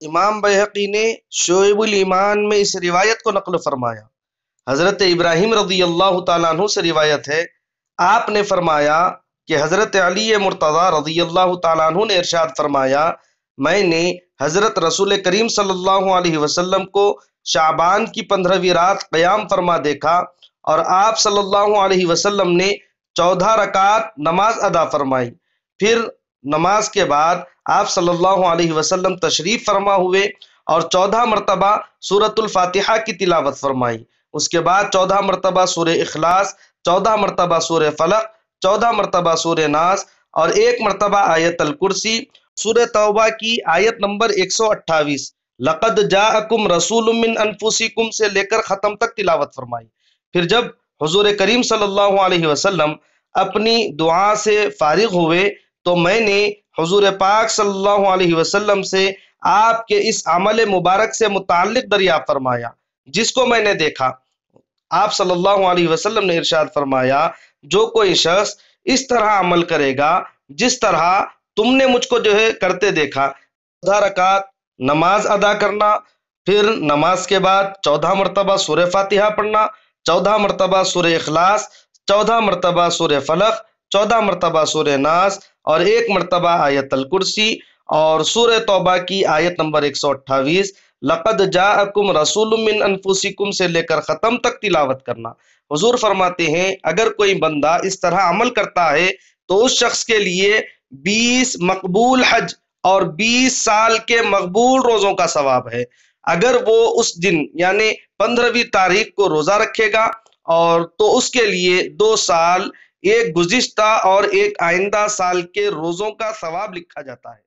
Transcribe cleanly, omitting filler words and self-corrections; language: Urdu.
امام بیہقی نے شعب الایمان میں اس روایت کو نقل فرمایا۔ حضرت ابراہیم رضی اللہ تعالیٰ عنہ سے روایت ہے، آپ نے فرمایا کہ حضرت علی مرتضیٰ رضی اللہ تعالیٰ عنہ نے ارشاد فرمایا، میں نے حضرت رسول کریم صلی اللہ علیہ وسلم کو شعبان کی 15ویں رات قیام فرما دیکھا، اور آپ صلی اللہ علیہ وسلم نے 14 رکعات نماز ادا فرمائی۔ پھر نماز کے بعد آپ صلی اللہ علیہ وسلم تشریف فرما ہوئے اور 14 مرتبہ سورۃ الفاتحہ کی تلاوت فرمائی۔ اس کے بعد 14 مرتبہ سورہ اخلاص، 14 مرتبہ سورہ فلق، 14 مرتبہ سورہ ناس اور 1 مرتبہ آیت الکرسی۔ سورہ توبہ کی آیت نمبر 128 لقد جاءکم رسول من انفسکم سے لے کر ختم تک تلاوت فرمائی۔ پھر جب حضور کریم صلی اللہ علیہ وسلم اپنی دعا سے فارغ ہوئے تو میں نے حضور پاک صلی اللہ علیہ وسلم سے آپ کے اس عمل مبارک سے متعلق دریافت فرمایا جس کو میں نے دیکھا۔ آپ صلی اللہ علیہ وسلم نے ارشاد فرمایا، جو کوئی شخص اس طرح عمل کرے گا جس طرح تم نے مجھ کو کرتے دیکھا، 14 رکعت نماز ادا کرنا، پھر نماز کے بعد 14 مرتبہ سورہ فاتحہ پڑھنا، 14 مرتبہ سورہ اخلاص، 14 مرتبہ سورہ فلق، 14 مرتبہ سورہ ناس اور 1 مرتبہ آیت الکرسی، اور سورہ توبہ کی آیت نمبر 128 لقد جاءکم رسول من انفسکم سے لے کر ختم تک تلاوت کرنا۔ حضور فرماتے ہیں اگر کوئی بندہ اس طرح عمل کرتا ہے تو اس شخص کے لیے 20 مقبول حج اور 20 سال کے مقبول روزوں کا ثواب ہے۔ اگر وہ اس دن یعنی 15ویں تاریخ کو روزہ رکھے گا اور تو اس کے لیے 2 سال، ایک گزشتہ اور ایک آئندہ سال کے روزوں کا ثواب لکھا جاتا ہے۔